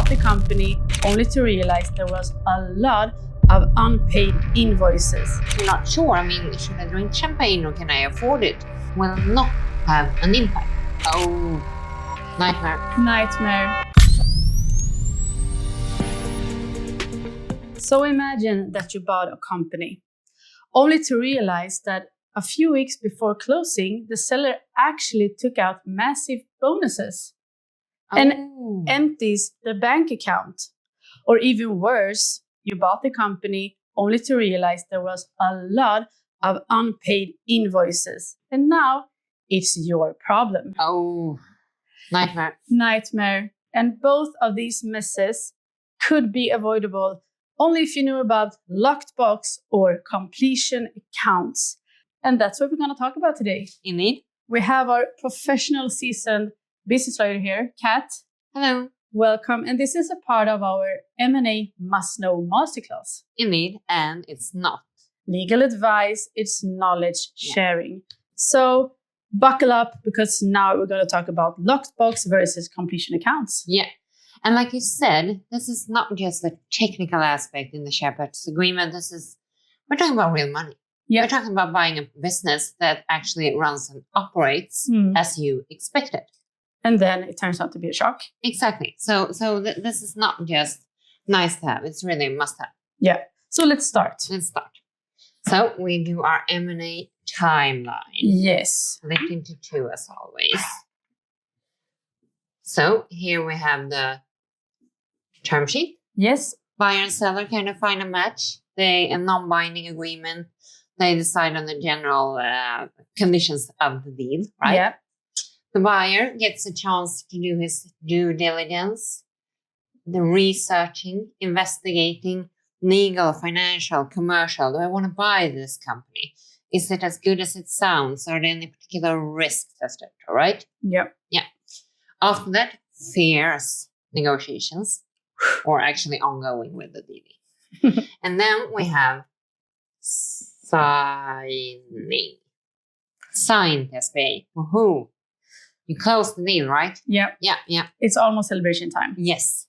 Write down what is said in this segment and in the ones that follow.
bought the company only to realize there was a lot of unpaid invoices. You're not sure. I mean, should I drink champagne or can I afford it? Will not have an impact. Oh, nightmare. Nightmare. So imagine that you bought a company, only to realize that a few weeks before closing, the seller actually took out massive bonuses and empties the bank account. Or even worse, you bought the company only to realize there was a lot of unpaid invoices. And now it's your problem. Oh, nightmare. Nightmare. And both of these messes could be avoidable only if you knew about locked box or completion accounts. And that's what we're going to talk about today. Indeed. We have our professional seasoned business lawyer here, Kat. Hello. Welcome. And this is a part of our M&A Must-Know Masterclass. Indeed. And it's not legal advice, it's knowledge sharing. So buckle up, because now we're going to talk about locked box versus completion accounts. Yeah. And like you said, this is not just a technical aspect in the share purchase agreement. We're talking about real money. Yeah. We're talking about buying a business that actually runs and operates as you expected. And then it turns out to be a shock. Exactly. So this is not just nice to have. It's really a must have. Yeah. So let's start. So we do our M&A timeline. Yes. Split into two as always. So here we have the term sheet. Yes. Buyer and seller kind of find a match. A non-binding agreement. They decide on the general conditions of the deal, right? Yeah. The buyer gets a chance to do his due diligence, the researching, investigating, legal, financial, commercial. Do I want to buy this company? Is it as good as it sounds? Are there any particular risks tested? All right? Yeah. Yeah. After that, fierce negotiations, or actually ongoing with the deal. And then we have signing. Signed SPA. Woohoo. You close the deal, right? Yeah. Yeah. It's almost celebration time. Yes.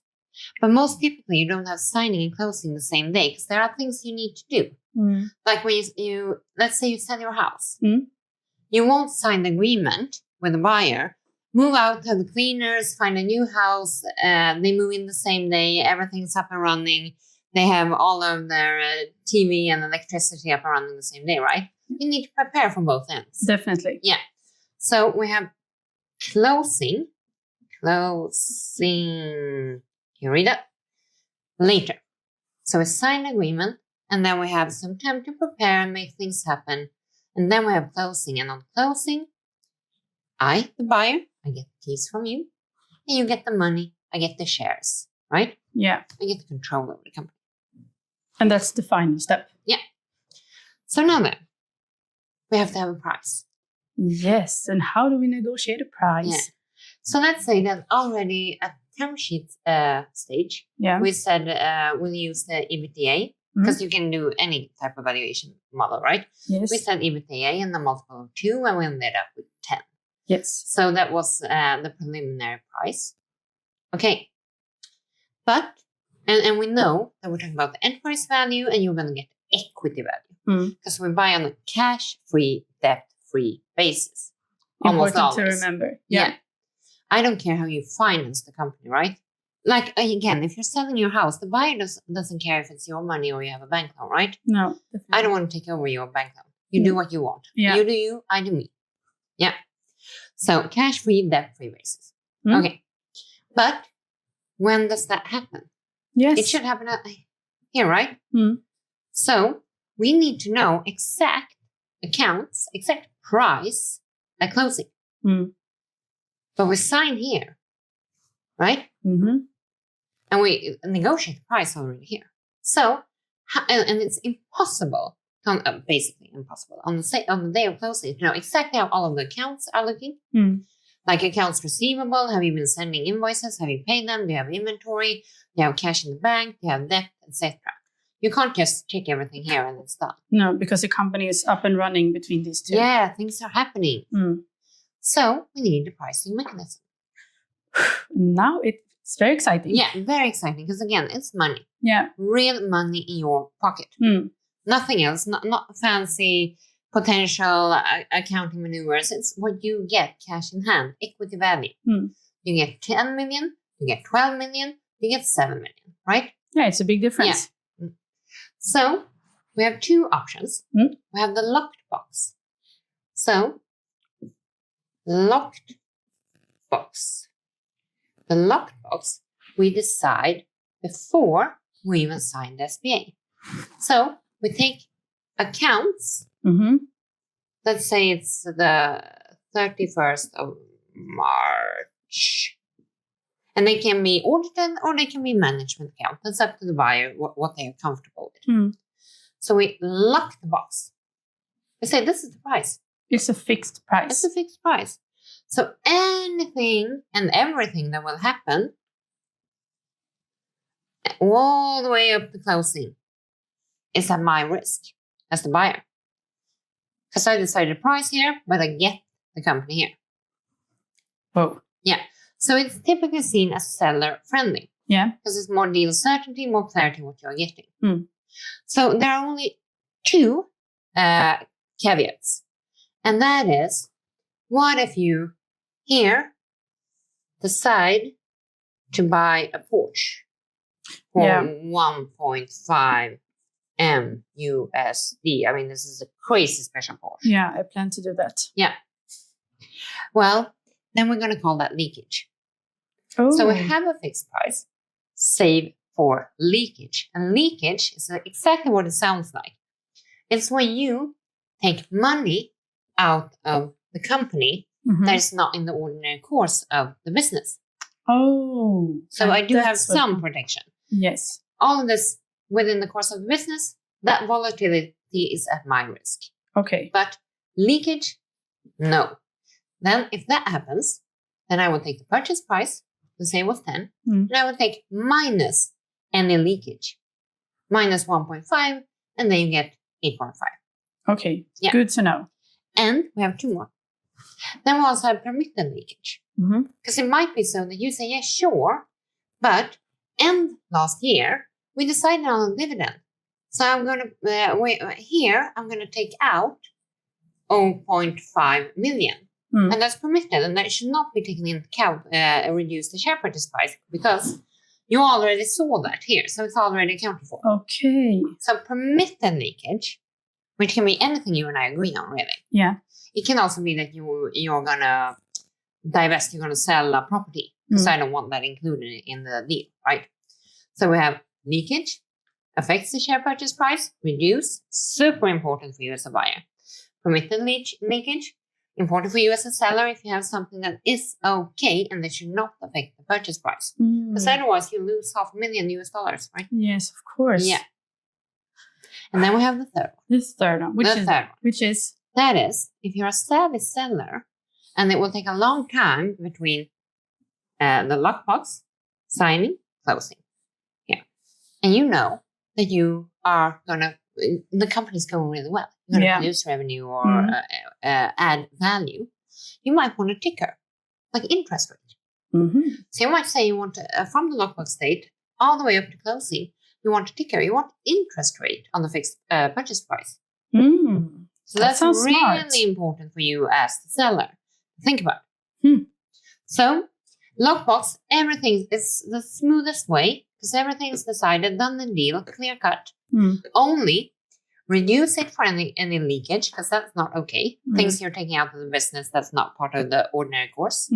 But most typically, you don't have signing and closing the same day because there are things you need to do. Like when you let's say you sell your house. You won't sign the agreement with the buyer, move out to the cleaners, find a new house, they move in the same day, everything's up and running. They have all of their TV and electricity up and running the same day, right? You need to prepare from both ends. Definitely. Yeah. So we have closing. You read it? Later. So we sign an agreement, and then we have some time to prepare and make things happen. And then we have closing. And on closing, I, the buyer, I get the keys from you. And you get the money. I get the shares, right? Yeah. I get the control over the company. And that's the final step. Yeah. So now then, we have to have a price. Yes. And how do we negotiate a price? Yeah. So let's say that already at term sheet stage, we said we'll use the EBITDA, because you can do any type of valuation model, right? Yes. We said EBITDA and the multiple of 2, and we ended up with 10. Yes. So that was the preliminary price. Okay. But, and we know that we're talking about the enterprise value, and you're going to get equity value. Because we buy on a cash-free, debt-free basis. Important to remember. Yeah. I don't care how you finance the company, right? Like, again, if you're selling your house, the buyer doesn't care if it's your money or you have a bank loan, right? No. Definitely. I don't want to take over your bank loan. You do what you want. Yeah. You do you, I do me. Yeah. So, cash-free, debt-free basis. Okay. But when does that happen? Yes. It should happen here, right? So, we need to know exact accounts, exact price at closing. But we sign here, right? And we negotiate the price already here. So, and it's impossible, basically impossible, on the day of closing to know exactly how all of the accounts are looking. Like accounts receivable, have you been sending invoices? Have you paid them? Do you have inventory? Do you have cash in the bank? Do you have debt, etc.? You can't just check everything here and it's done. No, because the company is up and running between these two. Yeah, things are happening. So we need a pricing mechanism. Now it It's very exciting. Yeah, very exciting. Because again, it's money. Yeah. Real money in your pocket. Nothing else. Not fancy potential accounting maneuvers. It's what you get cash in hand, equity value. You get 10 million, you get 12 million, you get 7 million, right? Yeah, it's a big difference. Yeah. So we have two options. We have the locked box. So, locked box. The locked box, we decide before we even sign the SPA. So, we take accounts. Let's say it's the 31st of March. And they can be audited or they can be management account. That's up to the buyer what they are comfortable with. So we lock the box. We say this is the price. It's a fixed price. It's a fixed price. So anything and everything that will happen all the way up to closing is at my risk as the buyer. Because I decided the price here, but I get the company here. Whoa. Yeah. So it's typically seen as seller friendly. Yeah. Because it's more deal certainty, more clarity what you're getting. So there are only two caveats. And that is, what if you here decide to buy a Porsche for 1.5 M USD? I mean, this is a crazy special Porsche. Yeah, I plan to do that. Yeah. Well, then we're going to call that leakage. Oh. So we have a fixed price, save for leakage. And leakage is exactly what it sounds like. It's when you take money out of the company that is not in the ordinary course of the business. Oh. So I do have some protection. Yes. All of this within the course of the business, that volatility is at my risk. Okay. But leakage, no. Then if that happens, then I will take the purchase price, the same was 10, and I will take minus any leakage, minus 1.5, and then you get 8.5. Okay, good to know. And we have two more. Then we also have permitted leakage. Because it might be so that you say, yeah, sure, but end last year, we decided on a dividend. So I'm going to, here, I'm going to take out 0.5 million. And that's permitted, and that should not be taken into account and reduce the share purchase price because you already saw that here, so it's already accounted for. Okay. So permitted leakage, which can be anything you and I agree on, really. Yeah. It can also be that you're gonna divest, you're gonna sell a property because I don't want that included in the deal, right? So we have leakage, affects the share purchase price, reduce, super important for you as a buyer. Permitted leakage. Important for you as a seller if you have something that is okay and that should not affect the purchase price. Because otherwise you lose $500,000 US, right? Yes, of course. Yeah. And then we have the third one. The third one. Which is? That is, if you're a savvy seller and it will take a long time between the lockbox, signing, closing. Yeah. And you know that you are going to, the company's going really well. You're going to produce revenue or add value. You might want a ticker, like interest rate. So you might say you want to, from the lockbox date all the way up to closing, you want a ticker. You want interest rate on the fixed purchase price. So that's really smart. Important for you as the seller. Think about it. So lockbox, everything is the smoothest way because everything is decided, done the deal, clear cut. Only reduce it for any leakage because that's not okay. Things you're taking out of the business that's not part of the ordinary course.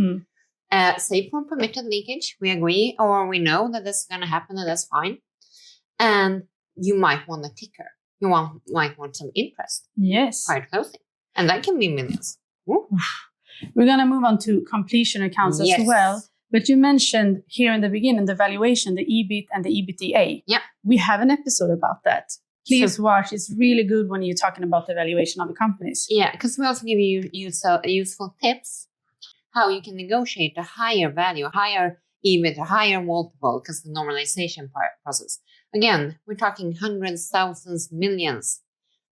Save for permitted leakage. We agree or we know that this is going to happen and that's fine. And you might want a ticker. You might want some interest. Yes. Prior to closing. And that can be millions. Ooh. We're going to move on to completion accounts as well. But you mentioned here in the beginning the valuation, the EBIT and the EBITDA. Yeah. We have an episode about that. Please watch. It's really good when you're talking about the valuation of the companies. Yeah, because we also give you useful tips how you can negotiate a higher value, a higher EBIT, a higher multiple because the normalization process. Again, we're talking hundreds, thousands, millions.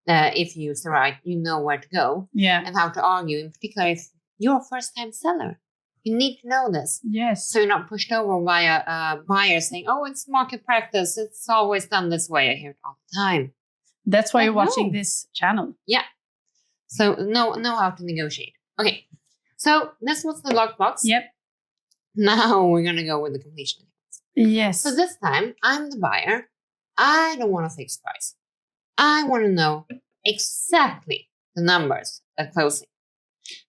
If you use the right, you know where to go and how to argue. In particular, if you're a first-time seller, You need to know this. Yes. So you're not pushed over by a buyer saying, oh, it's market practice. It's always done this way. I hear it all the time. That's why you're watching this channel. Yeah. So know how to negotiate. Okay. So this was the lockbox. Yep. Now we're going to go with the completion accounts. Yes. So this time I'm the buyer. I don't want a fixed price. I want to know exactly the numbers at closing.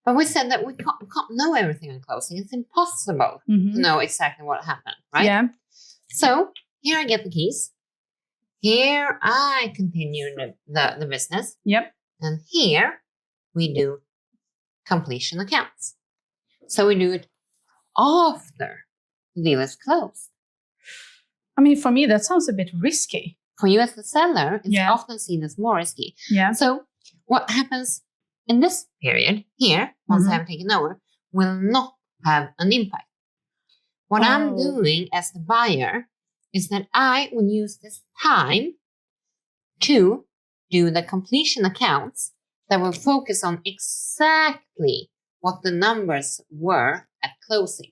But we said that we can't know everything at closing. It's impossible to know exactly what happened, right? Yeah. So here I get the keys. Here I continue the business. Yep. And here we do completion accounts. So we do it after the deal is closed. I mean, for me, that sounds a bit risky. For you as the seller, it's often seen as more risky. Yeah. So what happens in this period here, once I have taken over, will not have an impact. What I'm doing as the buyer is that I will use this time to do the completion accounts that will focus on exactly what the numbers were at closing.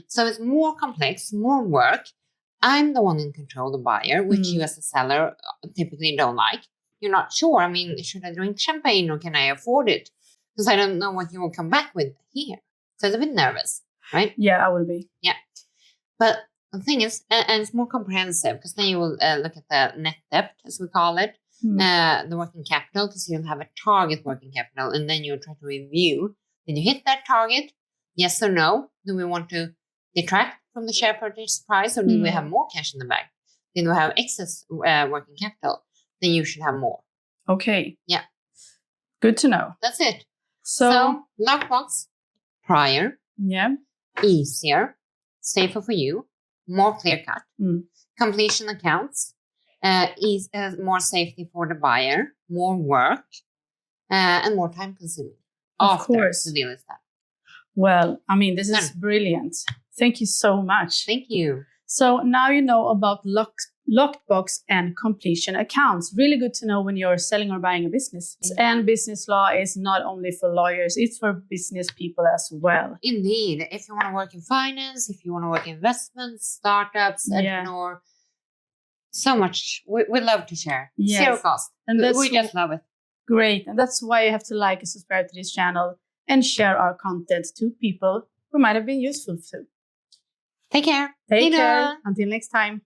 So it's more complex, more work. I'm the one in control, the buyer, which you as a seller typically don't like. You're not sure. I mean, should I drink champagne or can I afford it? Because I don't know what you will come back with here. So it's a bit nervous, right? Yeah, I will be. Yeah. But the thing is, and it's more comprehensive because then you will look at the net debt, as we call it, the working capital, because you'll have a target working capital, and then you'll try to review. Did you hit that target? Yes or no? Do we want to detract from the share purchase price, or do we have more cash in the bank? Did we have excess working capital? Then you should have more. Okay. Yeah. Good to know. That's it. So lockbox, prior. Yeah. Easier, safer for you, more clear cut. Completion accounts, is more safety for the buyer, more work, and more time consuming. Of course. The deal is done. Well, I mean, this is brilliant. Thank you so much. Thank you. So now you know about lockbox and completion accounts. Really good to know when you're selling or buying a business. And business law is not only for lawyers, it's for business people as well. Indeed. If you want to work in finance, if you want to work in investments, startups, entrepreneur, so much. We love to share. Yes. Zero cost. And we just love it. Great. And that's why you have to like and subscribe to this channel and share our content to people who might have been useful to. Take care. Take care. Until next time.